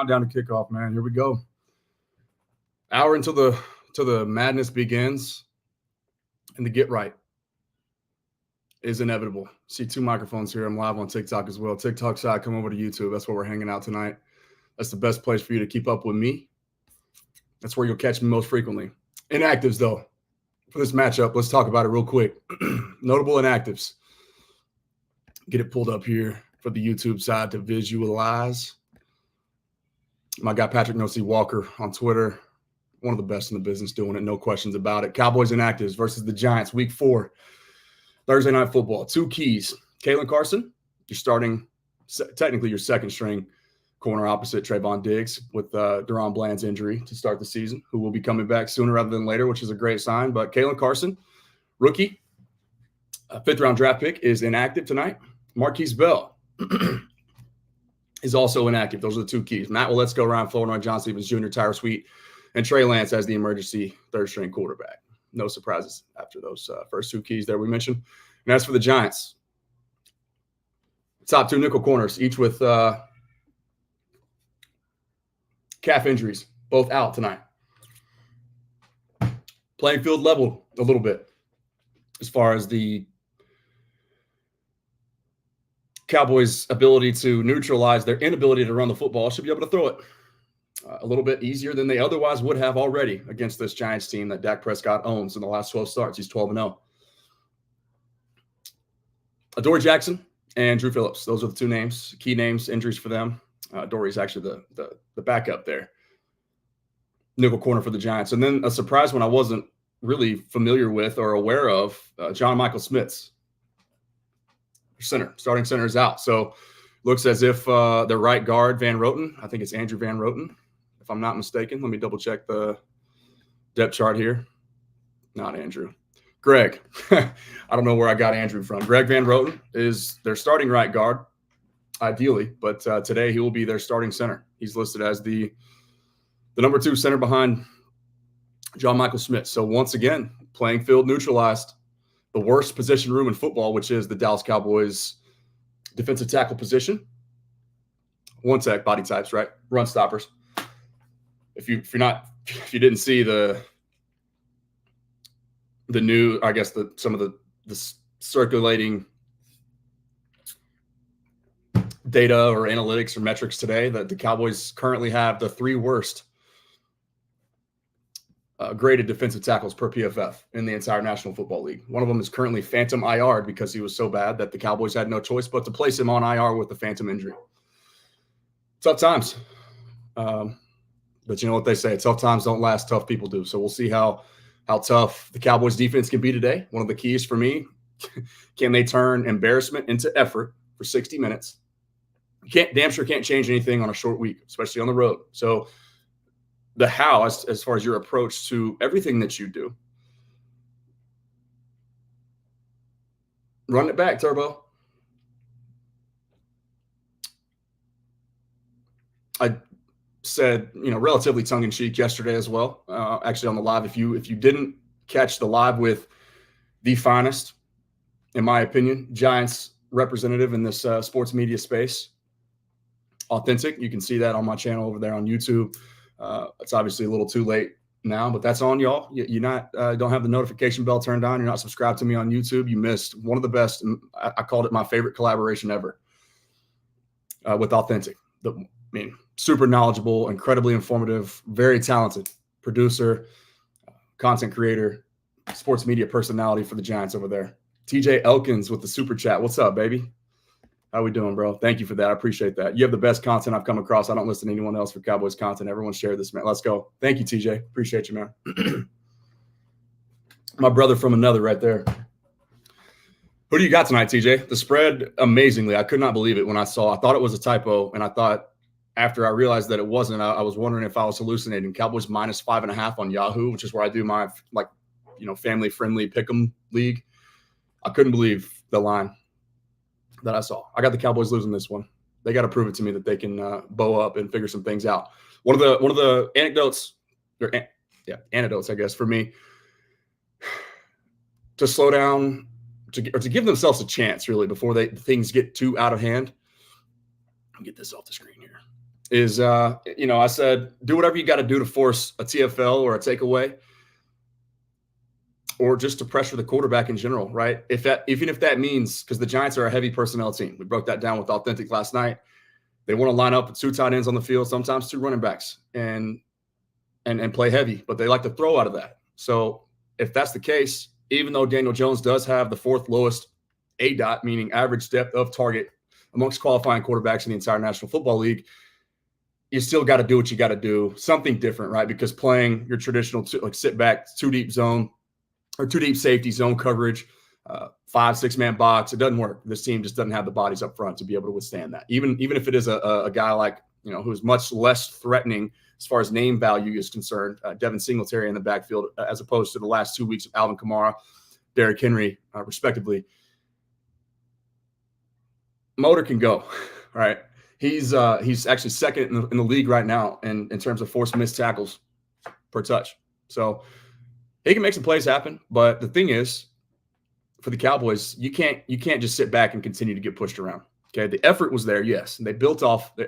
countdown to kickoff, man. Here we go. Hour until the madness begins, and the get right is inevitable. See two microphones here. I'm live on TikTok as well. TikTok side, come over to YouTube. That's where we're hanging out tonight. That's the best place for you to keep up with me. That's where you'll catch me most frequently. Inactives, though, for this matchup. Let's talk about it real quick. Notable inactives. Get it pulled up here for the YouTube side to visualize. My guy Patrick Nosey Walker on Twitter, one of the best in the business doing it, no questions about it. Cowboys inactives versus the Giants, Week 4, Thursday Night Football. Two keys. Kalen Carson, you're starting, technically your second string corner opposite Trayvon Diggs with Deron Bland's injury to start the season, who will be coming back sooner rather than later, which is a great sign. But Kalen Carson, rookie, fifth-round draft pick, is inactive tonight. Marquise Bell is also inactive. Those are the two keys. Matt Waletzko, Ryan Flournoy, John Stevens Jr., Tyler Sweet, and Trey Lance as the emergency third-string quarterback. No surprises after those first two keys there we mentioned. And as for the Giants, top two nickel corners, each with calf injuries, both out tonight. Playing field leveled a little bit as far as the Cowboys' ability to neutralize their inability to run the football. Should be able to throw it a little bit easier than they otherwise would have already against this Giants team that Dak Prescott owns in the last 12 starts. He's 12-0. Adoree Jackson and Drew Phillips. Those are the two names, key names, injuries for them. Adoree's actually the backup there. Nickel corner for the Giants. And then a surprise one I wasn't really familiar with or aware of, John Michael Smits. Starting center is out. So looks as if the right guard, Van Roten, I think it's Andrew Van Roten, if I'm not mistaken. Let me double check the depth chart here. Not Andrew. Greg. I don't know where I got Andrew from. Greg Van Roten is their starting right guard, ideally, but today he will be their starting center. He's listed as the number 2 center behind John Michael Smith. So once again, playing field neutralized. The worst position room in football, which is the Dallas Cowboys defensive tackle position. One tech, body types, right? Run stoppers. If you didn't see the new, I guess some of the circulating data or analytics or metrics today, that the Cowboys currently have the 3 worst graded defensive tackles per PFF in the entire National Football League. One of them is currently phantom IR'd because he was so bad that the Cowboys had no choice but to place him on IR with the phantom injury. Tough times. But you know what they say, tough times don't last, tough people do. So we'll see how tough the Cowboys defense can be today. One of the keys for me, can they turn embarrassment into effort for 60 minutes? You damn sure can't change anything on a short week, especially on the road. So the how, as far as your approach to everything that you do, run it back, Turbo. I said, relatively tongue-in-cheek yesterday as well, actually on the live. If you didn't catch the live with the finest, in my opinion, Giants representative in this sports media space, Authentic, you can see that on my channel over there on YouTube. It's obviously a little too late now, but that's on y'all. You're not don't have the notification bell turned on. You're not subscribed to me on YouTube. You missed one of the best. I called it my favorite collaboration ever with Authentic. Super knowledgeable, incredibly informative, very talented producer, content creator, sports media personality for the Giants over there. TJ Elkins with the super chat. What's up, baby? How we doing, bro? Thank you for that. I appreciate that. You have the best content I've come across. I don't listen to anyone else for Cowboys content. Everyone share this, man. Let's go. Thank you, TJ. Appreciate you, man. My brother from another right there. Who do you got tonight, TJ? The spread, amazingly. I could not believe it when I thought it was a typo, and I thought after I realized that it wasn't, I was wondering if I was hallucinating. Cowboys minus 5.5 on Yahoo, which is where I do my family-friendly pick'em league. I couldn't believe the line that I saw. I got the Cowboys losing this one. They got to prove it to me that they can bow up and figure some things out. One of the anecdotes, anecdotes, I guess, for me to slow down, to give themselves a chance, really, before things get too out of hand. I'll get this off the screen here. is, I said, do whatever you got to do to force a TFL or a takeaway, or just to pressure the quarterback in general, right? Even if that means, because the Giants are a heavy personnel team. We broke that down with Authentic last night. They want to line up with 2 tight ends on the field, sometimes 2 running backs, and play heavy, but they like to throw out of that. So if that's the case, even though Daniel Jones does have the 4th lowest ADOT, meaning average depth of target amongst qualifying quarterbacks in the entire National Football League, you still got to do what you got to do, something different, right? Because playing your traditional sit back 2 deep zone or 2 deep safety zone coverage, 5-6 man box, it doesn't work. This team just doesn't have the bodies up front to be able to withstand that. Even if it is a guy like, who's much less threatening as far as name value is concerned, Devin Singletary in the backfield, as opposed to the last 2 weeks of Alvin Kamara, Derrick Henry, respectively. Motor can go, right? He's actually second in the league right now in terms of forced missed tackles per touch. So he can make some plays happen. But the thing is, for the Cowboys, you can't just sit back and continue to get pushed around. Okay, the effort was there, yes, and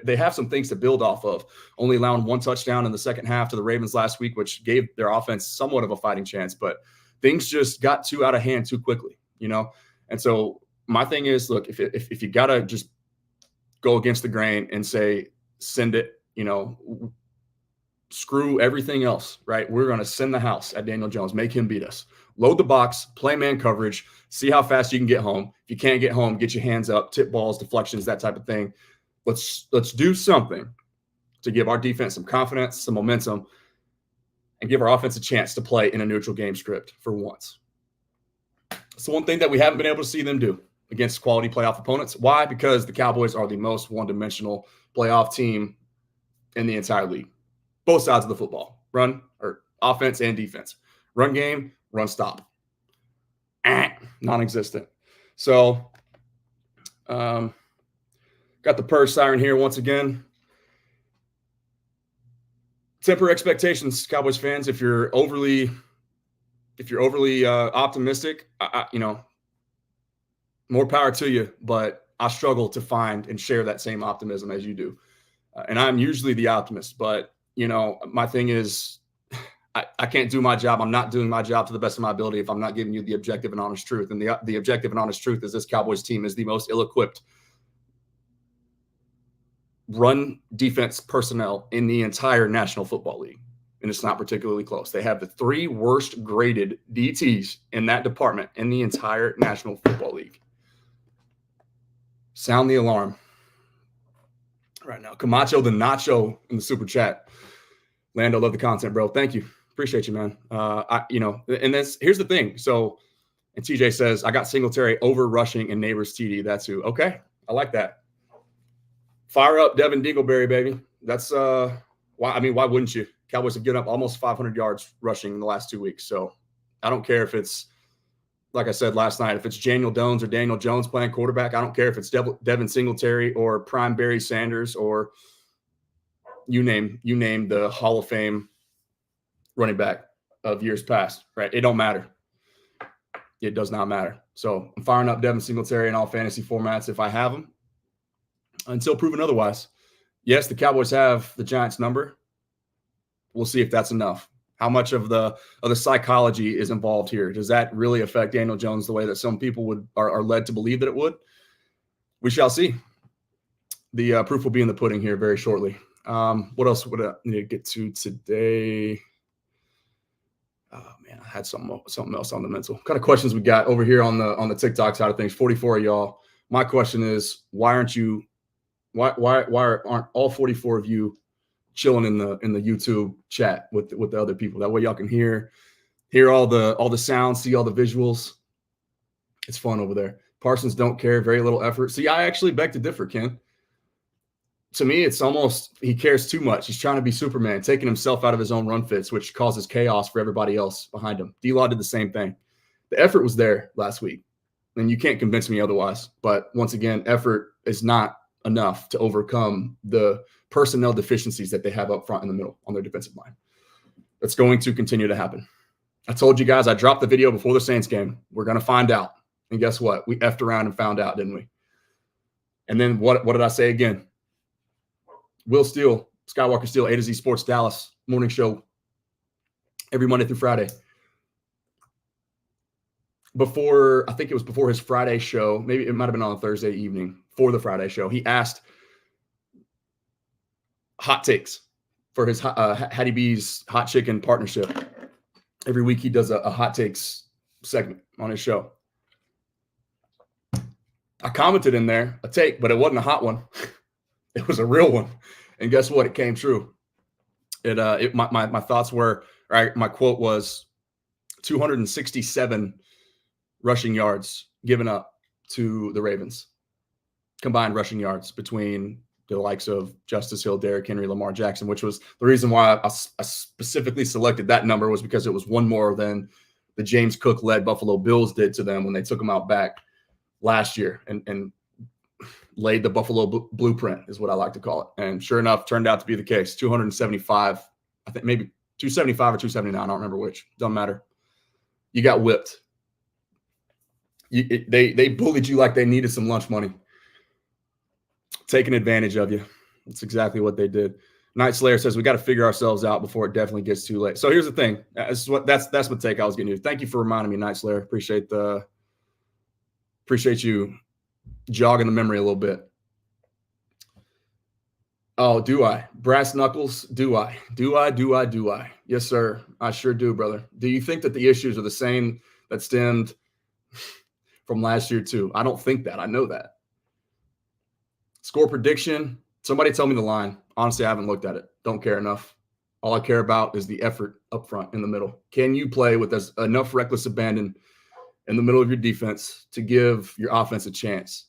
they have some things to build off of. Only allowing 1 touchdown in the second half to the Ravens last week, which gave their offense somewhat of a fighting chance, but things just got too out of hand too quickly, And so my thing is, look, if you gotta just go against the grain and say, send it, screw everything else, right? We're going to send the house at Daniel Jones, make him beat us. Load the box, play man coverage, see how fast you can get home. If you can't get home, get your hands up, tip balls, deflections, that type of thing. Let's do something to give our defense some confidence, some momentum, and give our offense a chance to play in a neutral game script for once. It's the one thing that we haven't been able to see them do against quality playoff opponents. Why? Because the Cowboys are the most one-dimensional playoff team in the entire league. Both sides of the football, run or offense and defense. Run game, run stop. Non-existent. So got the purge siren here once again. Temper expectations, Cowboys fans. If you're overly optimistic, more power to you, but I struggle to find and share that same optimism as you do. And I'm usually the optimist, but my thing is I can't do my job. I'm not doing my job to the best of my ability if I'm not giving you the objective and honest truth. And the objective and honest truth is this Cowboys team is the most ill-equipped run defense personnel in the entire National Football League. And it's not particularly close. They have the 3 worst graded DTs in that department in the entire National Football League. Sound the alarm right now. Camacho the Nacho in the super chat. Lando, love the content, bro. Thank you. Appreciate you, man. And here's the thing. So, and TJ says, I got Singletary over rushing and Neighbors TD. That's who. Okay. I like that. Fire up Devin Dingleberry, baby. That's why wouldn't you? Cowboys have given up almost 500 yards rushing in the last 2 weeks. So I don't care if it's, like I said last night, if it's Daniel Jones or Daniel Jones playing quarterback. I don't care if it's Devin Singletary or Prime Barry Sanders or you name the Hall of Fame running back of years past, right? It don't matter. It does not matter. So I'm firing up Devin Singletary in all fantasy formats if I have him until proven otherwise. Yes, the Cowboys have the Giants number. We'll see if that's enough. How much of the psychology is involved here? Does that really affect Daniel Jones the way that some people are led to believe that it would? We shall see. The proof will be in the pudding here very shortly. What else would I need to get to today? Oh man, I had something else on the mental. What kind of questions we got over here on the TikTok side of things? 44 of y'all. My question is, why aren't all 44 of you chilling in the YouTube chat with the other people? That way y'all can hear all the sounds, see all the visuals. It's fun over there. Parsons don't care, very little effort. See, I actually beg to differ, Ken. To me, it's almost he cares too much. He's trying to be Superman, taking himself out of his own run fits, which causes chaos for everybody else behind him. D-Law did the same thing. The effort was there last week, and you can't convince me otherwise. But once again, effort is not enough to overcome the personnel deficiencies that they have up front in the middle on their defensive line. That's going to continue to happen. I told you guys I dropped the video before the Saints game. We're going to find out. And guess what? We effed around and found out, didn't we? And then what did I say again? Will Steele, Skywalker Steele, A to Z Sports Dallas morning show every Monday through Friday. I think it was before his Friday show, maybe it might have been on a Thursday evening for the Friday show, he asked hot takes for his Hattie B's Hot Chicken partnership. Every week he does a hot takes segment on his show. I commented in there a take, but it wasn't a hot one. It was a real one. And guess what? It came true. My thoughts were, my quote was 267 rushing yards given up to the Ravens. Combined rushing yards between the likes of Justice Hill, Derrick Henry, Lamar Jackson, which was the reason why I specifically selected that number, was because it was one more than the James Cook-led Buffalo Bills did to them when they took them out back last year and laid the Buffalo blueprint, is what I like to call it. And sure enough, turned out to be the case. 275, I think maybe 275 or 279. I don't remember which. Doesn't matter. You got whipped. They bullied you like they needed some lunch money. Taking advantage of you. That's exactly what they did. Night Slayer says we got to figure ourselves out before it definitely gets too late. So here's the thing. That's what take I was getting to. Thank you for reminding me, Night Slayer. Appreciate you jogging the memory a little bit. Oh, do I? Brass knuckles? Do I? Do I? Yes, sir. I sure do, brother. Do you think that the issues are the same that stemmed from last year too? I don't think that. I know that. Score prediction. Somebody tell me the line. Honestly, I haven't looked at it. Don't care enough. All I care about is the effort up front in the middle. Can you play with enough reckless abandon in the middle of your defense to give your offense a chance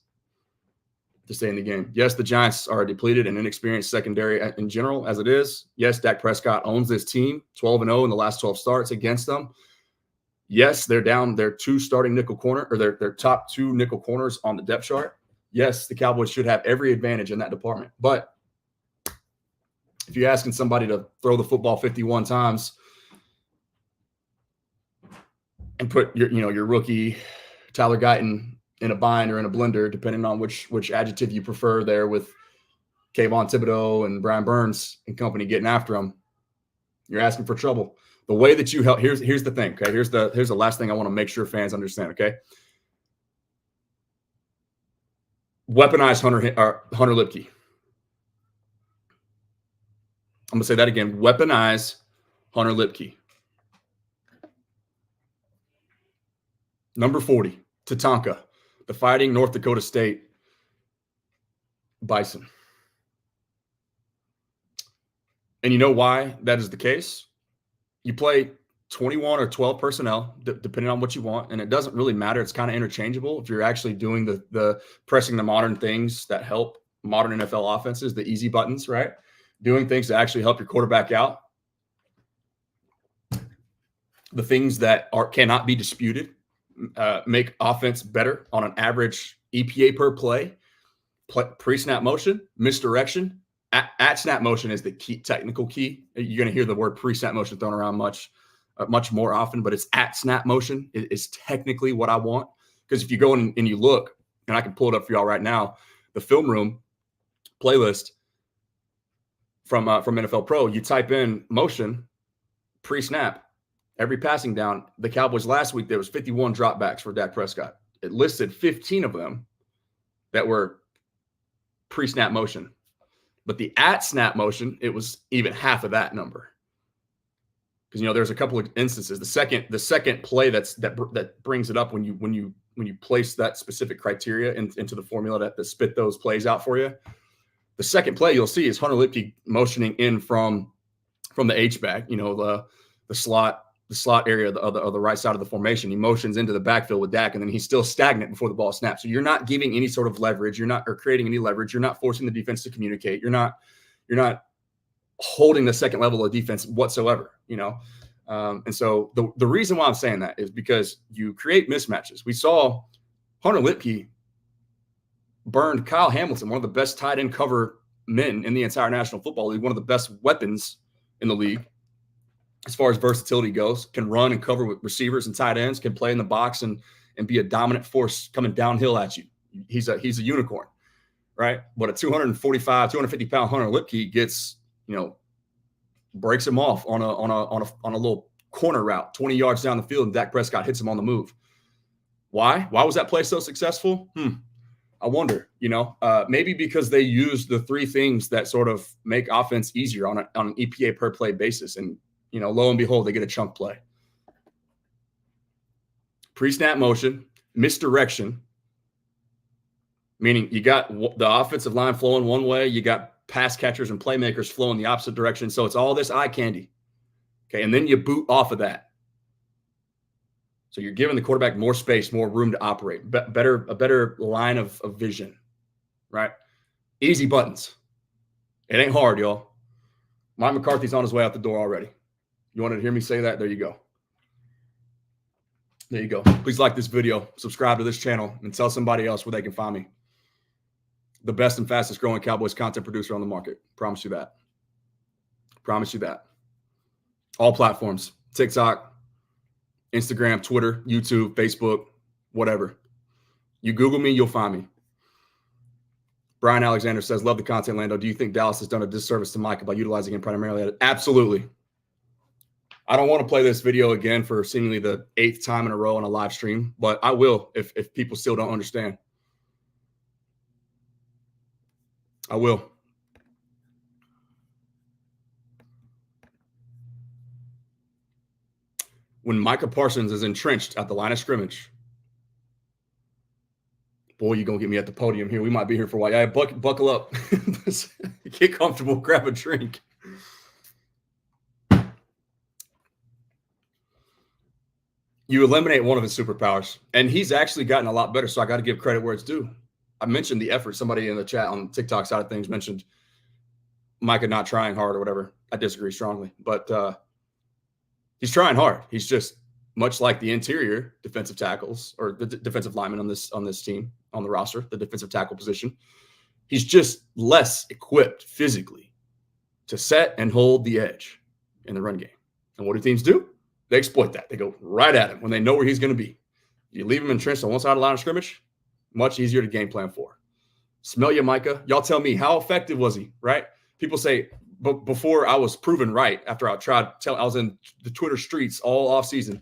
to stay in the game? Yes, the Giants are a depleted and inexperienced secondary in general, as it is. Yes, Dak Prescott owns this team, 12-0 in the last 12 starts against them. Yes, they're down their two starting nickel corner, or their top two nickel corners on the depth chart. Yes, the Cowboys should have every advantage in that department. But if you're asking somebody to throw the football 51 times and put your rookie Tyler Guyton in a bind or in a blender, depending on which adjective you prefer there, with Kayvon Thibodeau and Brian Burns and company getting after him, you're asking for trouble. The way that you help, here's the thing, okay? Here's the last thing I want to make sure fans understand, okay? Weaponize Hunter Lipke. I'm going to say that again. Weaponize Hunter Lipke. Number 40, Tatanka, the Fighting North Dakota State Bison. And you know why that is the case? You play 21 or 12 personnel, depending on what you want, and it doesn't really matter. It's kind of interchangeable if you're actually doing the pressing the modern things that help modern NFL offenses, the easy buttons, right? Doing things to actually help your quarterback out. The things that cannot be disputed, make offense better on an average EPA per play, pre-snap motion, misdirection. At snap motion is the key, technical key. You're going to hear the word pre-snap motion thrown around much more often, but it's at snap motion is technically what I want. Because if you go in and you look, and I can pull it up for y'all right now, the film room playlist from NFL Pro, you type in motion pre-snap, every passing down. The Cowboys last week, there was 51 dropbacks for Dak Prescott. It listed 15 of them that were pre-snap motion. But the at snap motion, it was even half of that number. Because there's a couple of instances. The second play that brings it up when you place that specific criteria into the formula that spit those plays out for you. The second play you'll see is Hunter Lipke motioning in from the H-back, the slot area of the right side of the formation. He motions into the backfield with Dak, and then he's still stagnant before the ball snaps. So you're not giving any sort of leverage. You're not creating any leverage. You're not forcing the defense to communicate. You're not holding the second level of defense whatsoever. And so the reason why I'm saying that is because you create mismatches. We saw Hunter Lipke burned Kyle Hamilton, one of the best tight end cover men in the entire National Football League, one of the best weapons in the league as far as versatility goes, can run and cover with receivers and tight ends, can play in the box and be a dominant force coming downhill at you. He's a unicorn. right? But a 245, 250-pound Hunter Lipke gets, breaks him off on a little corner route, 20 yards down the field, and Dak Prescott hits him on the move. Why? Why was that play so successful? I wonder, maybe because they use the three things that sort of make offense easier on an EPA per play basis. And, lo and behold, they get a chunk play. Pre-snap motion, misdirection, meaning you got the offensive line flowing one way, you got pass catchers and playmakers flowing the opposite direction. So it's all this eye candy. Okay, and then you boot off of that. So you're giving the quarterback more space, more room to operate, a better line of vision, right? Easy buttons. It ain't hard, y'all. Mike McCarthy's on his way out the door already. You wanted to hear me say that? There you go. There you go. Please like this video, subscribe to this channel, and tell somebody else where they can find me. The best and fastest growing Cowboys content producer on the market. Promise you that. Promise you that. All platforms, TikTok, Instagram, Twitter, YouTube, Facebook, whatever. You Google me, you'll find me. Brian Alexander says, love the content, Lando. Do you think Dallas has done a disservice to Micah by utilizing him primarily? Absolutely. I don't want to play this video again for seemingly the 8th time in a row on a live stream, but I will if people still don't understand. I will. When Micah Parsons is entrenched at the line of scrimmage, boy, you're going to get me at the podium here. We might be here for a while. Yeah, buckle up. Get comfortable. Grab a drink. You eliminate one of his superpowers, and he's actually gotten a lot better, so I got to give credit where it's due. I mentioned the effort. Somebody in the chat on the TikTok side of things mentioned Micah not trying hard or whatever. I disagree strongly, but he's trying hard. He's just much like the interior defensive tackles or the defensive linemen on this team, on the roster, the defensive tackle position. He's just less equipped physically to set and hold the edge in the run game. And what do teams do? They exploit that. They go right at him when they know where he's going to be. You leave him entrenched on one side of the line of scrimmage, much easier to game plan for. Smell you, Micah. Y'all tell me, how effective was he, right? People say, but before I was proven right, after I was in the Twitter streets all off season,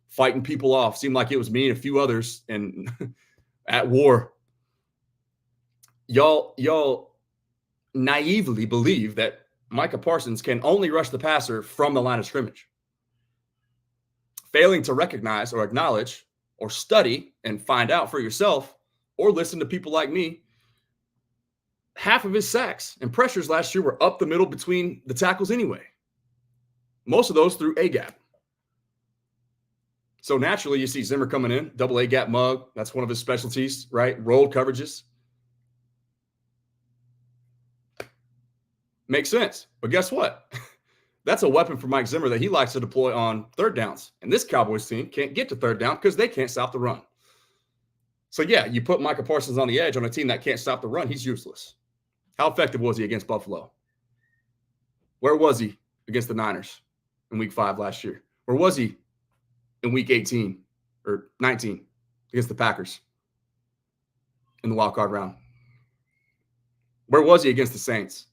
fighting people off. Seemed like it was me and a few others and at war. Y'all naively believe that Micah Parsons can only rush the passer from the line of scrimmage. Failing to recognize or acknowledge or study and find out for yourself or listen to people like me, half of his sacks and pressures last year were up the middle between the tackles anyway. Most of those through A-gap. So naturally, you see Zimmer coming in, double A-gap mug. That's one of his specialties, right? Rolled coverages. Makes sense. But guess what? That's a weapon for Mike Zimmer that he likes to deploy on third downs. And this Cowboys team can't get to third down because they can't stop the run. So, yeah, you put Micah Parsons on the edge on a team that can't stop the run, he's useless. How effective was he against Buffalo? Where was he against the Niners in week 5 last year? Where was he in week 18 or 19 against the Packers in the wild card round? Where was he against the Saints?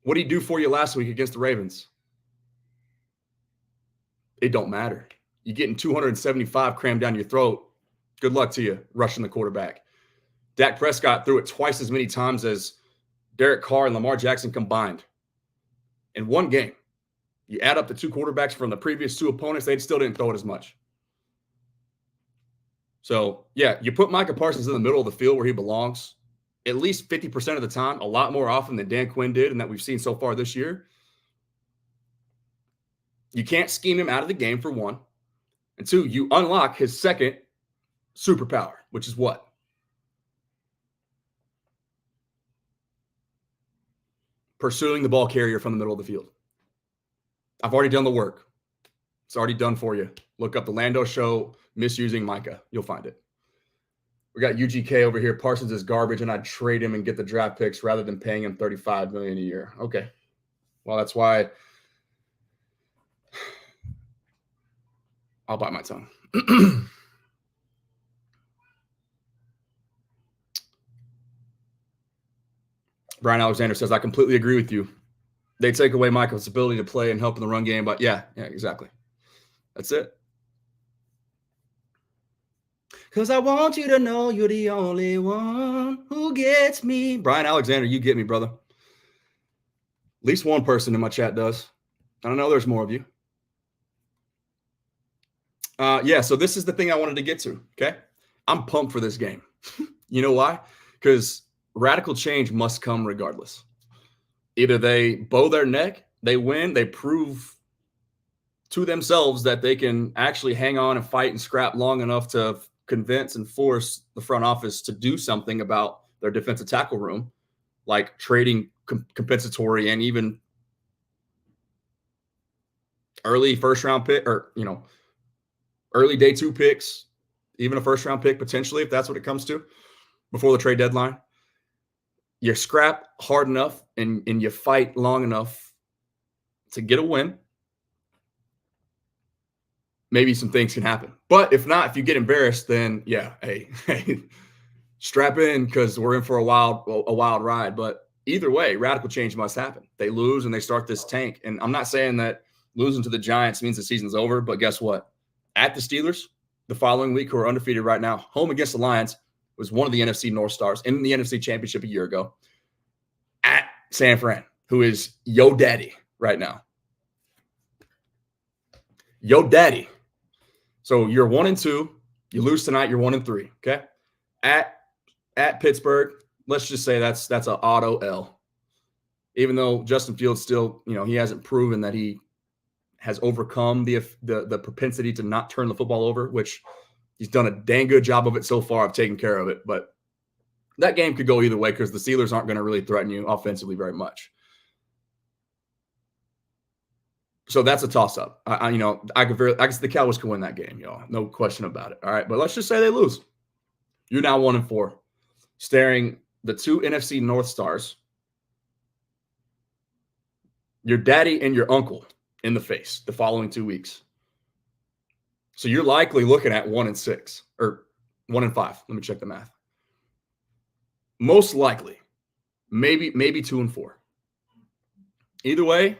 What did he do for you last week against the Ravens? It don't matter. You're getting 275 crammed down your throat. Good luck to you rushing the quarterback. Dak Prescott threw it twice as many times as Derek Carr and Lamar Jackson combined in one game. You add up the two quarterbacks from the previous two opponents, they still didn't throw it as much. So, yeah, you put Micah Parsons in the middle of the field where he belongs at least 50% of the time, a lot more often than Dan Quinn did and that we've seen so far this year. You can't scheme him out of the game, for one. And two, you unlock his second superpower, which is what? Pursuing the ball carrier from the middle of the field. I've already done the work. It's already done for you. Look up the Lando Show, misusing Micah. You'll find it. We got UGK over here. Parsons is garbage, and I'd trade him and get the draft picks rather than paying him $35 million a year. Okay. Well, that's why I'll bite my tongue. Brian Alexander says, I completely agree with you. They take away Michael's ability to play and help in the run game, but yeah, exactly. That's it. Because I want you to know you're the only one who gets me. Brian Alexander, you get me, brother. At least one person in my chat does. I don't know, there's more of you. So this is the thing I wanted to get to, okay? I'm pumped for this game. You know why? Because radical change must come regardless. Either they bow their neck, they win, they prove to themselves that they can actually hang on and fight and scrap long enough to convince and force the front office to do something about their defensive tackle room, like trading compensatory and even early first round pick or, early day 2 picks, even a first round pick potentially, if that's what it comes to before the trade deadline. You scrap hard enough and you fight long enough to get a win. Maybe some things can happen. But if not, if you get embarrassed, then hey, strap in because we're in for a wild ride. But either way, radical change must happen. They lose and they start this tank. And I'm not saying that losing to the Giants means the season's over, but guess what? At the Steelers the following week, who are undefeated right now, home against the Lions, was one of the NFC North Stars in the NFC Championship a year ago. At San Fran, who is yo daddy right now. Yo daddy. So you're 1-2. You lose tonight, you're 1-3. Okay. At Pittsburgh, let's just say that's an auto L. Even though Justin Fields still, he hasn't proven that he has overcome the propensity to not turn the football over, which he's done a dang good job of it so far of taking care of it. But that game could go either way because the Steelers aren't going to really threaten you offensively very much. So that's a toss-up. I guess the Cowboys can win that game, y'all. No question about it. All right, but let's just say they lose. You're now 1-4, staring the 2 NFC North Stars, your daddy and your uncle in the face the following 2 weeks. So you're likely looking at 1-6 or 1-5. Let me check the math. Most likely, maybe 2-4. Either way,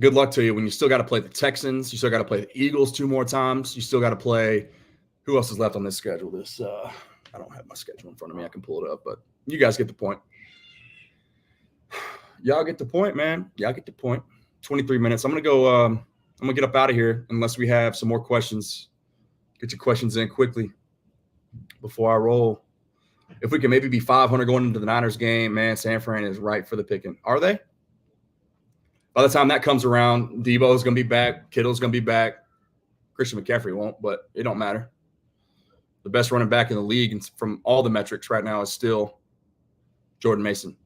good luck to you when you still got to play the Texans. You still got to play the Eagles 2 more times. You still got to play. Who else is left on this schedule? I don't have my schedule in front of me. I can pull it up, but you guys get the point. Y'all get the point, man. Y'all get the point. 23 minutes. I'm gonna get up out of here unless we have some more questions. Get your questions in quickly before I roll. If we can maybe be 500 going into the Niners game, man, San Fran is right for the picking. Are they? By the time that comes around, Debo's going to be back. Kittle's going to be back. Christian McCaffrey won't, but it don't matter. The best running back in the league and from all the metrics right now is still Jordan Mason.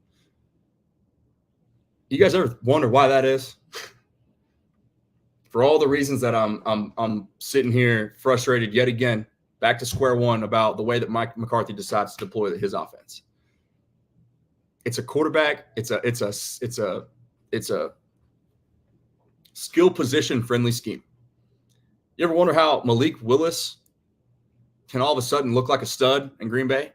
You guys ever wonder why that is? For all the reasons that I'm sitting here frustrated yet again, back to square one about the way that Mike McCarthy decides to deploy his offense. It's a quarterback. It's a skill position friendly scheme. You ever wonder how Malik Willis can all of a sudden look like a stud in Green Bay?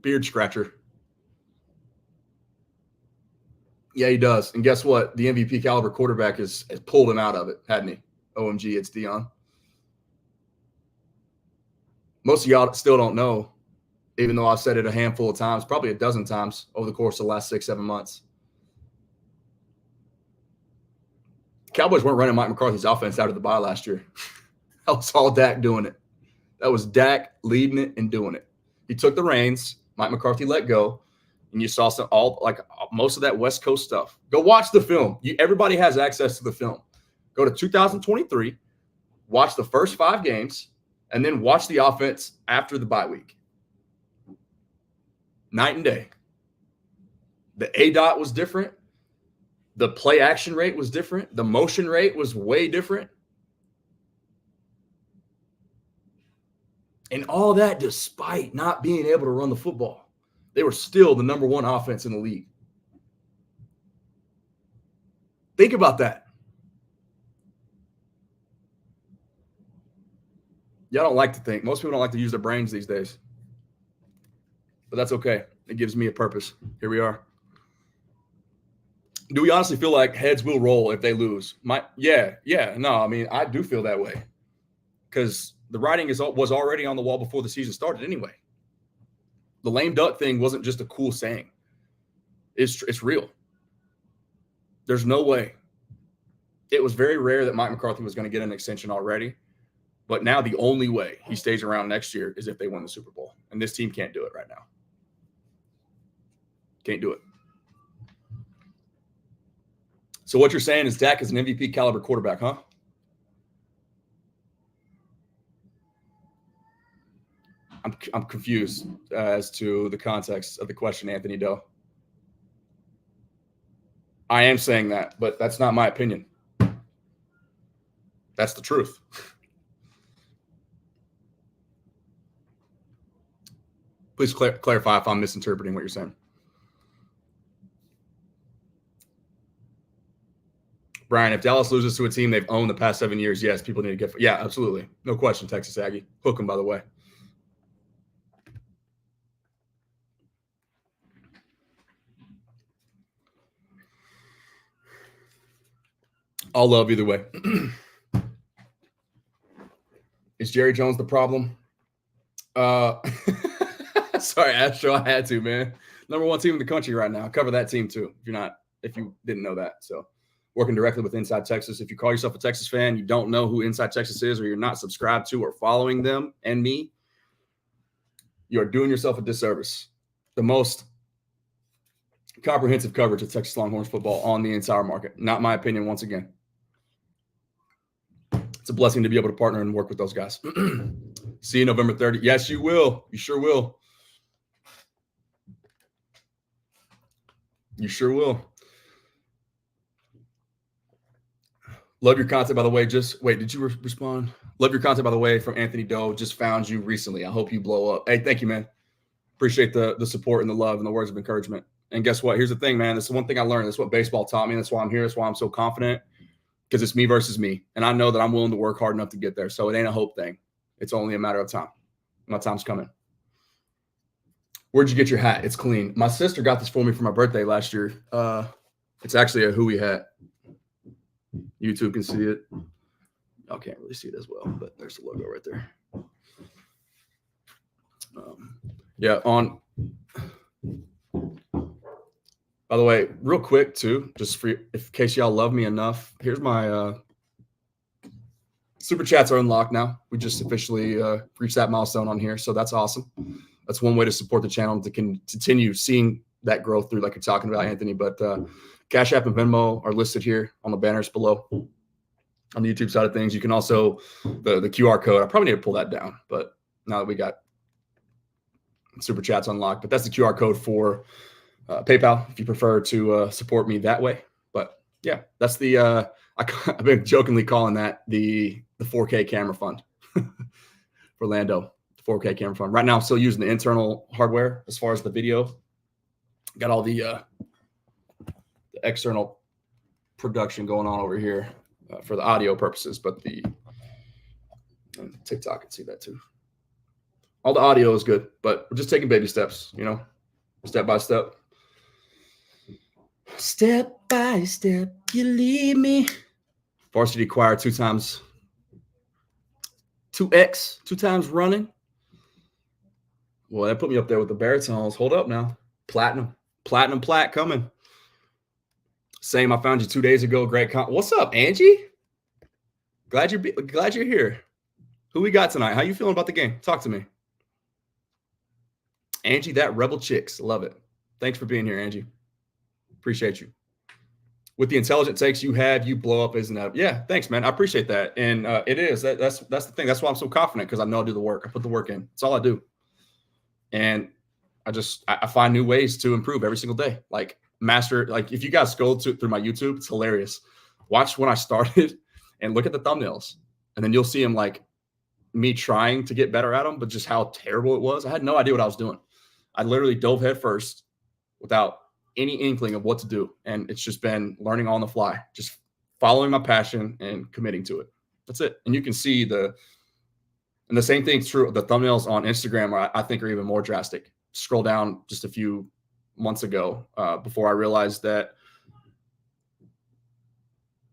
Beard scratcher. Yeah, he does. And guess what? The MVP caliber quarterback has pulled him out of it, hadn't he? OMG, it's Dion. Most of y'all still don't know, even though I've said it a handful of times, probably a dozen times over the course of the last 6-7 months. Cowboys weren't running Mike McCarthy's offense out of the bye last year. That was all Dak doing it. That was Dak leading it and doing it. He took the reins. Mike McCarthy let go. And you saw most of that West Coast stuff. Go watch the film. Everybody has access to the film. Go to 2023, watch the first 5 games, and then watch the offense after the bye week. Night and day. The ADOT was different. The play action rate was different. The motion rate was way different. And all that despite not being able to run the football. They were still the number 1 offense in the league. Think about that. Y'all don't like to think. Most people don't like to use their brains these days. But that's okay. It gives me a purpose. Here we are. Do we honestly feel like heads will roll if they lose? Yeah. No, I mean, I do feel that way because the writing was already on the wall before the season started anyway. The lame duck thing wasn't just a cool saying. It's real. There's no way. It was very rare that Mike McCarthy was going to get an extension already. But now the only way he stays around next year is if they win the Super Bowl. And this team can't do it right now. Can't do it. So what you're saying is Dak is an MVP caliber quarterback, huh? I'm confused as to the context of the question, Anthony Doe. I am saying that, but that's not my opinion. That's the truth. Please clarify if I'm misinterpreting what you're saying. Brian, if Dallas loses to a team they've owned the past 7 years, yes, people need to get – yeah, absolutely. No question, Texas Aggie. Hook them, by the way. I'll love either way. Is Jerry Jones the problem? Sorry, Astro, I had to, man. Number 1 team in the country right now. Cover that team too, if you didn't know that. So working directly with Inside Texas. If you call yourself a Texas fan, you don't know who Inside Texas is, or you're not subscribed to or following them and me, you're doing yourself a disservice. The most comprehensive coverage of Texas Longhorns football on the entire market. Not my opinion, once again. It's a blessing to be able to partner and work with those guys. See you November 30th. Yes, you will. You sure will. You sure will. Love your content, by the way. Did you respond? Love your content, by the way, from Anthony Doe. Just found you recently. I hope you blow up. Hey, thank you, man. Appreciate the support and the love and the words of encouragement. And guess what? Here's the thing, man. This is one thing I learned. That's what baseball taught me. That's why I'm here. That's why I'm so confident, because it's me versus me. And I know that I'm willing to work hard enough to get there. So it ain't a hope thing. It's only a matter of time. My time's coming. Where'd you get your hat? It's clean. My sister got this for me for my birthday last year. It's actually a Huey hat. YouTube can see it. Y'all can't really see it as well, but there's the logo right there. By the way, real quick too, just for in case y'all love me enough, here's my super chats are unlocked now. We just officially reached that milestone on here, so that's awesome. That's one way to support the channel to continue seeing that growth through, like you're talking about, Anthony. But Cash App and Venmo are listed here on the banners below on the YouTube side of things. You can also the QR code. I probably need to pull that down, but now that we got super chats unlocked, but that's the QR code for PayPal if you prefer to support me that way. But yeah, that's the I've been jokingly calling that the 4K camera fund for Lando. 4K camera fund. Right now I'm still using the internal hardware as far as the video. Got all the external production going on over here for the audio purposes, but the TikTok can see that too. All the audio is good, but we're just taking baby steps, step by step. Step by step, you lead me. Varsity choir 2 times running. Well, that put me up there with the baritones. Hold up now. Platinum plat coming. Same, I found you 2 days ago. Great. What's up, Angie? Glad you're here. Who we got tonight? How you feeling about the game? Talk to me. Angie, that Rebel Chicks. Love it. Thanks for being here, Angie. Appreciate you. With the intelligent takes you have, you blow up, isn't that? Yeah, thanks, man. I appreciate that. And it is. That's the thing. That's why I'm so confident, because I know I do the work. I put the work in. That's all I do. And I find new ways to improve every single day. Like if you guys scroll through my YouTube, it's hilarious. Watch when I started and look at the thumbnails, and then you'll see them like me trying to get better at them, but just how terrible it was. I had no idea what I was doing. I literally dove head first without any inkling of what to do. And it's just been learning on the fly, just following my passion and committing to it. That's it. And you can see the And the same thing's true. The thumbnails on Instagram I think are even more drastic. Scroll down just a few months ago before I realized that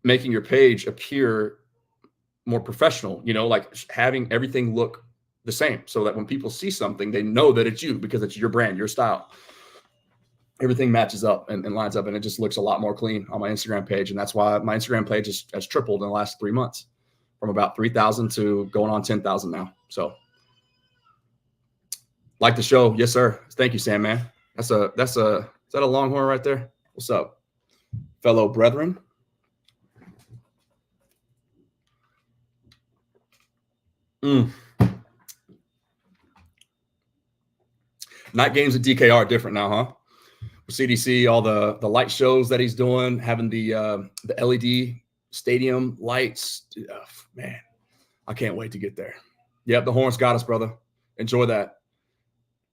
making your page appear more professional, like having everything look the same so that when people see something, they know that it's you because it's your brand, your style. Everything matches up and lines up, and it just looks a lot more clean on my Instagram page. And that's why my Instagram page has tripled in the last 3 months, from about 3,000 to going on 10,000 now. So like the show. Yes, sir. Thank you, Sam, man. Is that a Longhorn right there? What's up, fellow brethren? Night games at DKR are different now, huh? CDC, all the light shows that he's doing, having the LED stadium lights. Man, I can't wait to get there. Yep, the Horns got us, brother. Enjoy that.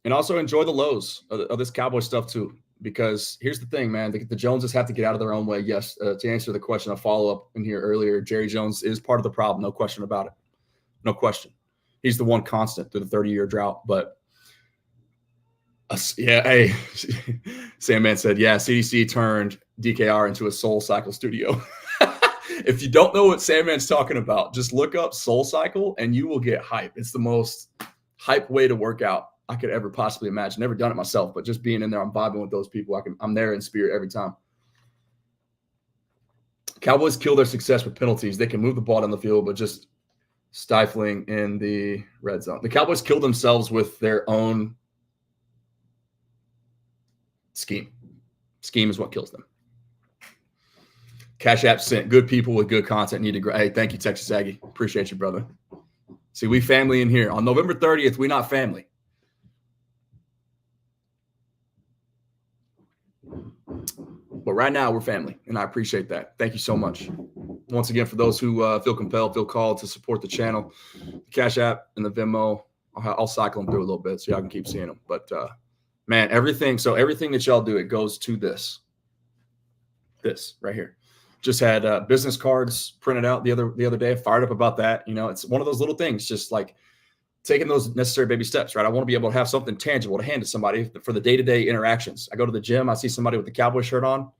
And also enjoy the lows of this Cowboy stuff too. Because here's the thing, man. The Joneses have to get out of their own way. Yes, to answer the question, a follow-up in here earlier, Jerry Jones is part of the problem. No question about it. No question. He's the one constant through the 30-year drought. But yeah, hey, Sandman said, yeah, CDC turned DKR into a Soul Cycle studio. If you don't know what Sandman's talking about, just look up Soul Cycle and you will get hype. It's the most hype way to work out I could ever possibly imagine. Never done it myself, but just being in there, I'm vibing with those people. I'm there in spirit every time. Cowboys kill their success with penalties. They can move the ball down the field, but just stifling in the red zone. The Cowboys kill themselves with their own scheme. Scheme is what kills them. Cash App sent. Good people with good content need to grow. Hey, thank you, Texas Aggie. Appreciate you, brother. See, we family in here. On November 30th, we not family. But right now, we're family, and I appreciate that. Thank you so much. Once again, for those who feel compelled, feel called to support the channel, the Cash App and the Venmo, I'll cycle them through a little bit so y'all can keep seeing them. But, man, everything that y'all do, it goes to this right here. Just had business cards printed out the other day. Fired up about that. It's one of those little things, just like taking those necessary baby steps, right? I want to be able to have something tangible to hand to somebody for the day-to-day interactions. I go to the gym, I see somebody with the Cowboy shirt on,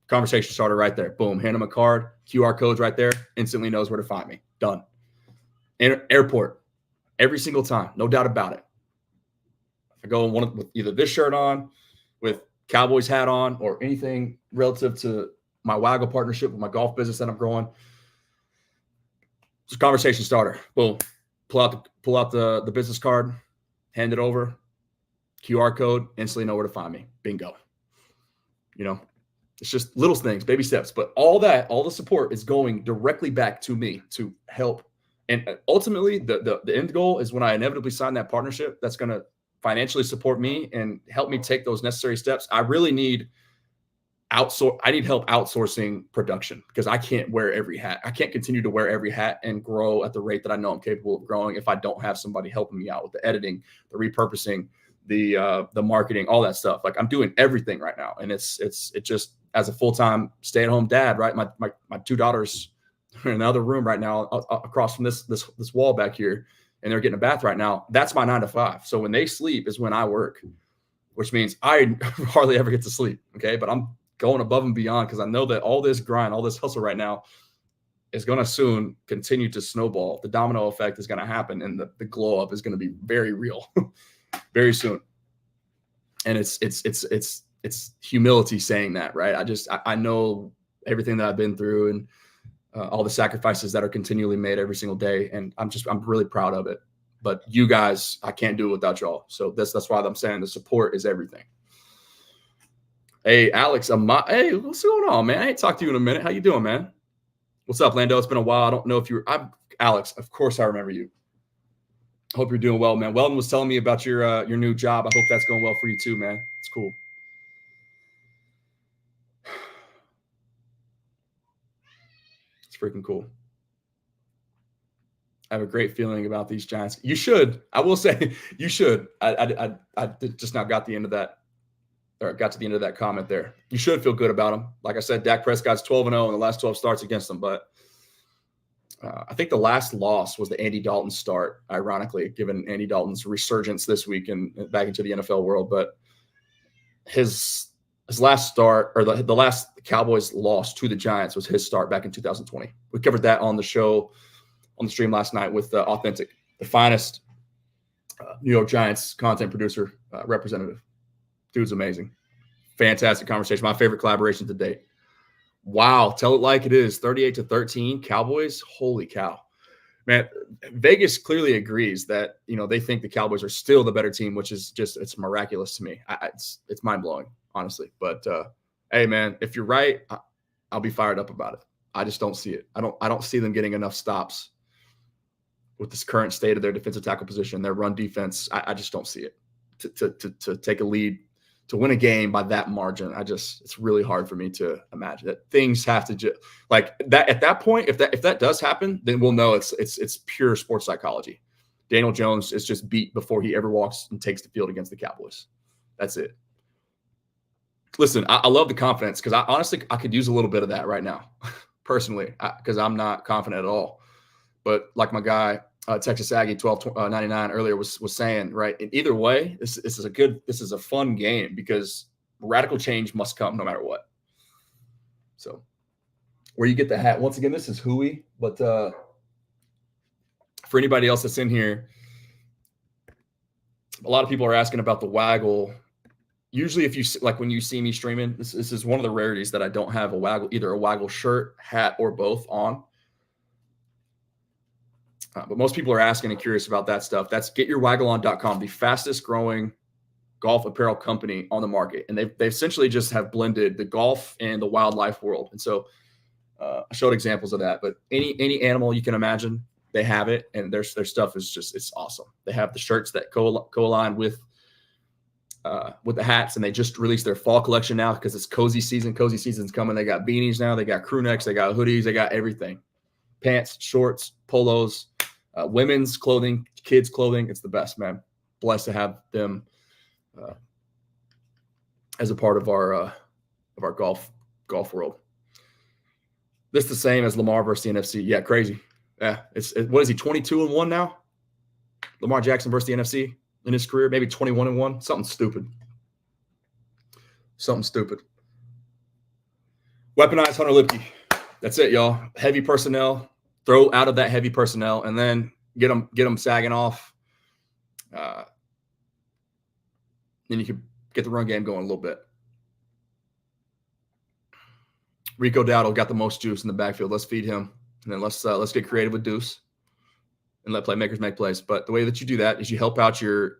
conversation starter right there. Boom, hand them a card, QR code's right there, instantly knows where to find me. Done. Airport, every single time, no doubt about it. I go with either this shirt on, with Cowboys hat on, or anything relative to my Waggle partnership with my golf business that I'm growing. It's a conversation starter. Boom. Pull out the business card, hand it over, QR code, instantly know where to find me. Bingo. It's just little things, baby steps. But all the support is going directly back to me to help. And ultimately, the end goal is when I inevitably sign that partnership that's going to financially support me and help me take those necessary steps. I really need help outsourcing production, because I can't wear every hat. I can't continue to wear every hat and grow at the rate that I know I'm capable of growing if I don't have somebody helping me out with the editing, the repurposing, the marketing, all that stuff. Like, I'm doing everything right now. And it just, as a full-time stay-at-home dad, right? My two daughters are in the other room right now across from this wall back here, and they're getting a bath right now. That's my 9 to 5. So when they sleep is when I work, which means I hardly ever get to sleep. Okay. But I'm going above and beyond, because I know that all this grind, all this hustle right now is going to soon continue to snowball. The domino effect is going to happen, and the glow up is going to be very real very soon. And it's humility saying that, right? I know everything that I've been through, and all the sacrifices that are continually made every single day. And I'm really proud of it. But you guys, I can't do it without y'all. So that's why I'm saying the support is everything. Hey, Alex, hey, what's going on, man? I ain't talked to you in a minute. How you doing, man? What's up, Lando? It's been a while. I don't know if I'm Alex. Of course I remember you. Hope you're doing well, man. Weldon was telling me about your new job. I hope that's going well for you too, man. It's cool. It's freaking cool. I have a great feeling about these Giants. You should. I will say you should. I just now got the end of that. Or got to the end of that comment there. You should feel good about them. Like I said, Dak Prescott's 12-0 in the last 12 starts against them, but I think the last loss was the Andy Dalton start, ironically, given Andy Dalton's resurgence this week and back into the NFL world. But his last start, or the last Cowboys loss to the Giants, was his start back in 2020. We covered that on the show, on the stream last night with Authentic, the finest New York Giants content producer representative. Dude's amazing. Fantastic conversation. My favorite collaboration to date. Wow. Tell it like it is. 38-13 Cowboys. Holy cow. Man, Vegas clearly agrees that, they think the Cowboys are still the better team, which is just, it's miraculous to me. It's mind blowing, honestly. But hey, man, if you're right, I'll be fired up about it. I just don't see it. I don't see them getting enough stops with this current state of their defensive tackle position, their run defense. I just don't see it to take a lead, to win a game by that margin. It's really hard for me to imagine that. Things have to like that at that point. If that does happen, then we'll know it's pure sports psychology. Daniel Jones is just beat before he ever walks and takes the field against the Cowboys. That's it. Listen, I love the confidence, because honestly, I could use a little bit of that right now, personally, because I'm not confident at all. But like my guy, Texas Aggie 1299 earlier was saying, right, in either way, this is a fun game, because radical change must come no matter what. So where you get the hat, once again, this is Hui, but for anybody else that's in here, a lot of people are asking about the waggle. Usually, if you like, when you see me streaming, this is one of the rarities that I don't have a waggle, either a waggle shirt, hat, or both on. But most people are asking and curious about that stuff. That's getyourwaggleon.com, the fastest growing golf apparel company on the market. And they essentially just have blended the golf and the wildlife world. And so I showed examples of that. But any animal you can imagine, they have it. And their stuff is just, it's awesome. They have the shirts that co-align with the hats. And they just released their fall collection now, because it's cozy season. Cozy season's coming. They got beanies now. They got crew necks. They got hoodies. They got everything. Pants, shorts, polos, women's clothing, kids' clothing. It's the best, man. Blessed to have them as a part of our golf world. This is the same as Lamar versus the NFC. Yeah, crazy. Yeah, what is he, 22-1 now? Lamar Jackson versus the NFC in his career, maybe 21-1. Something stupid. Weaponize Hunter Lipke. That's it, y'all. Heavy personnel. Throw out of that heavy personnel, and then get them sagging off. Then you can get the run game going a little bit. Rico Dowdle got the most juice in the backfield. Let's feed him, and then let's get creative with Deuce and let playmakers make plays. But the way that you do that is you help out your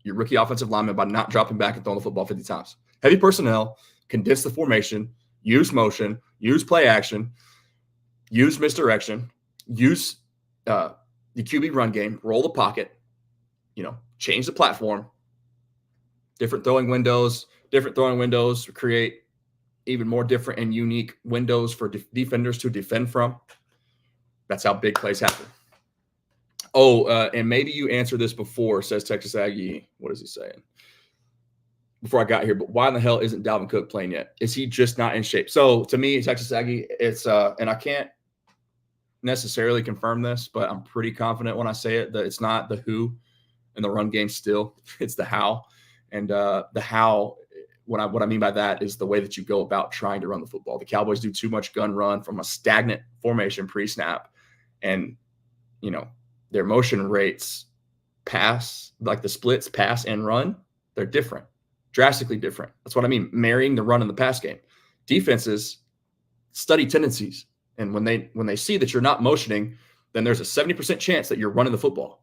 rookie offensive lineman by not dropping back and throwing the football 50 times. Heavy personnel, condense the formation, use motion, use play action, use misdirection. Use the QB run game, roll the pocket, change the platform, different throwing windows create even more different and unique windows for defenders to defend from. That's how big plays happen. Oh, and maybe you answered this before, says Texas Aggie. What is he saying? Before I got here, but why in the hell isn't Dalvin Cook playing yet? Is he just not in shape? So to me, Texas Aggie, it's and I can't necessarily confirm this, but I'm pretty confident when I say it that it's not the who in the run game still, it's the how. And the how, what I mean by that is the way that you go about trying to run the football. The Cowboys do too much gun run from a stagnant formation pre-snap, and their motion rates pass, like the splits pass and run, they're different, drastically different. That's what I mean, marrying the run and the pass game. Defenses study tendencies. And when they see that you're not motioning, then there's a 70% chance that you're running the football.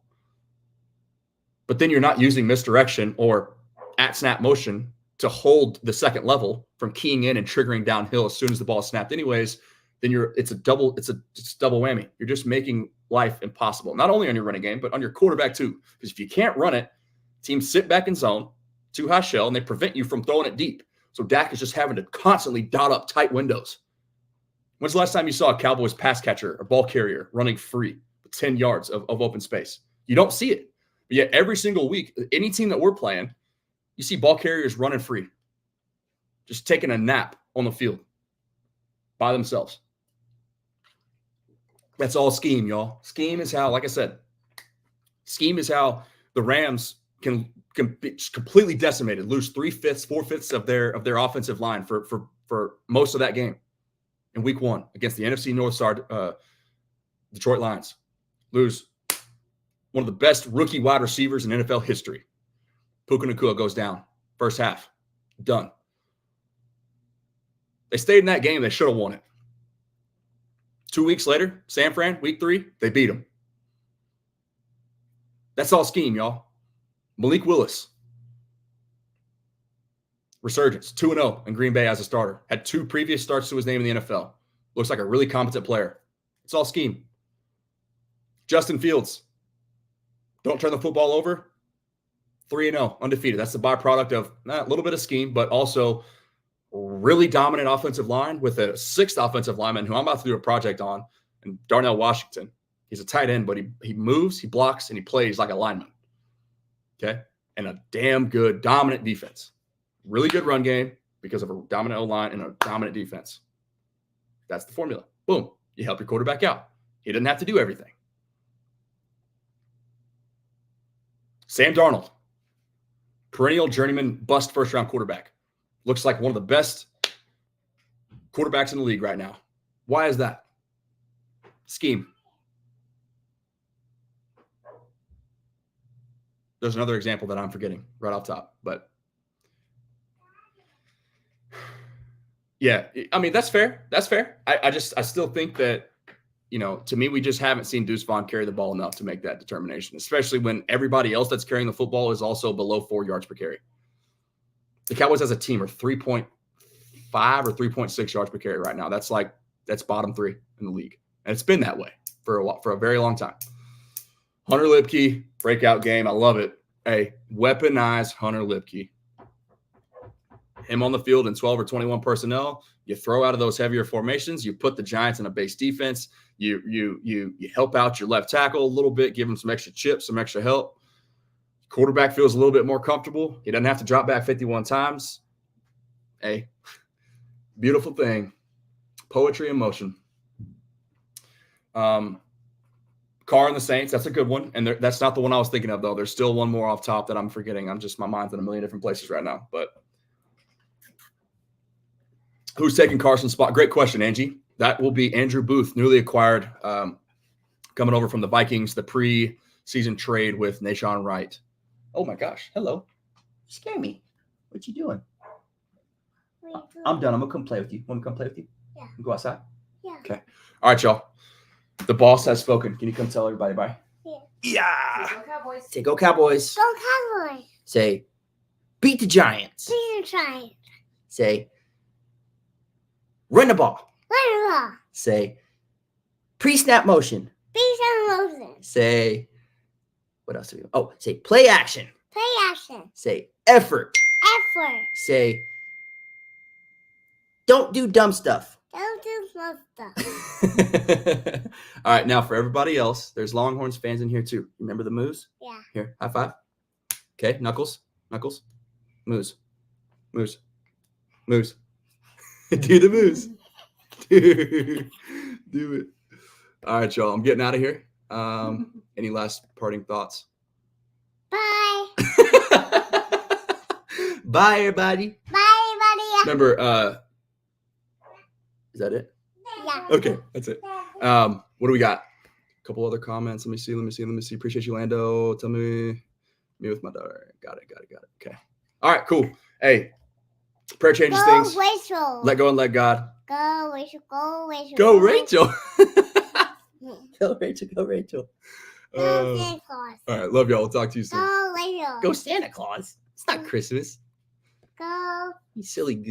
But then you're not using misdirection or at snap motion to hold the second level from keying in and triggering downhill as soon as the ball is snapped anyways, then it's a double whammy. You're just making life impossible, not only on your running game, but on your quarterback too. Because if you can't run it, teams sit back in zone, too high shell, and they prevent you from throwing it deep. So Dak is just having to constantly dot up tight windows. When's the last time you saw a Cowboys pass catcher or ball carrier running free with 10 yards of open space? You don't see it. But yet every single week, any team that we're playing, you see ball carriers running free, just taking a nap on the field by themselves. That's all scheme, y'all. Scheme is how, like I said, scheme is how the Rams can be completely decimated, lose 3/5, 4/5 of their offensive line for most of that game in week 1 against the NFC North Star Detroit Lions. Lose one of the best rookie wide receivers in NFL history. Puka Nacua goes down. First half. Done. They stayed in that game. They should have won it. 2 weeks later, San Fran, week 3, they beat them. That's all scheme, y'all. Malik Willis. Resurgence. 2-0 in Green Bay as a starter. Had 2 previous starts to his name in the NFL. Looks like a really competent player. It's all scheme. Justin Fields. Don't turn the football over. 3-0, undefeated. That's the byproduct of a little bit of scheme, but also really dominant offensive line with a 6th offensive lineman who I'm about to do a project on, and Darnell Washington. He's a tight end, but he moves, he blocks, and he plays like a lineman. Okay? And a damn good, dominant defense. Really good run game because of a dominant O-line and a dominant defense. That's the formula. Boom. You help your quarterback out. He doesn't have to do everything. Sam Darnold. Perennial journeyman, bust first-round quarterback. Looks like one of the best quarterbacks in the league right now. Why is that? Scheme. There's another example that I'm forgetting right off top, but yeah, I mean, that's fair. That's fair. I still think that, to me, we just haven't seen Deuce Vaughn carry the ball enough to make that determination, especially when everybody else that's carrying the football is also below 4 yards per carry. The Cowboys as a team are 3.5 or 3.6 yards per carry right now. That's bottom 3 in the league. And it's been that way for a very long time. Hunter Lipke, breakout game. I love it. Hey, weaponize Hunter Lipke. Him on the field in 12 or 21 personnel. You throw out of those heavier formations. You put the Giants in a base defense. You help out your left tackle a little bit, give him some extra chips, some extra help. Quarterback feels a little bit more comfortable. He doesn't have to drop back 51 times. Hey, beautiful thing. Poetry in motion. Carr and the Saints, that's a good one. And that's not the one I was thinking of, though. There's still one more off top that I'm forgetting. My mind's in a million different places right now. But who's taking Carson's spot? Great question, Angie. That will be Andrew Booth, newly acquired, coming over from the Vikings, the pre-season trade with Nashawn Wright. Oh, my gosh. Hello. You scared me. What you doing? I'm done. I'm going to come play with you. Want me to come play with you? Yeah. Go outside? Yeah. Okay. All right, y'all. The boss has spoken. Can you come tell everybody bye? Yeah. Go Cowboys. Say go Cowboys. Go Cowboys. Say beat the Giants. Beat the Giants. Say run the ball. Run the ball. Say pre-snap motion. Beat the motion. Say what else do we? Oh, say play action. Play action. Say effort. Effort. Say don't do dumb stuff. Don't do fun stuff. All right, now for everybody else, there's Longhorns fans in here too. Remember the moves? Yeah. Here, high five. Okay, knuckles, moves. Do the moves. Do it. All right, y'all. I'm getting out of here. Any last parting thoughts? Bye. Bye, everybody. Bye, everybody. Remember, is that it? Yeah. Okay, that's it. What do we got? A couple other comments. Let me see. Appreciate you, Lando. Tell me with my daughter. Got it. Okay. All right, cool. Hey, prayer changes things. Go Rachel. Let go and let God. Go Rachel. Go Rachel. Go Rachel. Go Rachel. Go Santa Claus. All right, love y'all. We'll talk to you soon. Go Rachel. Go Santa Claus. It's not Christmas. Go. You silly goose.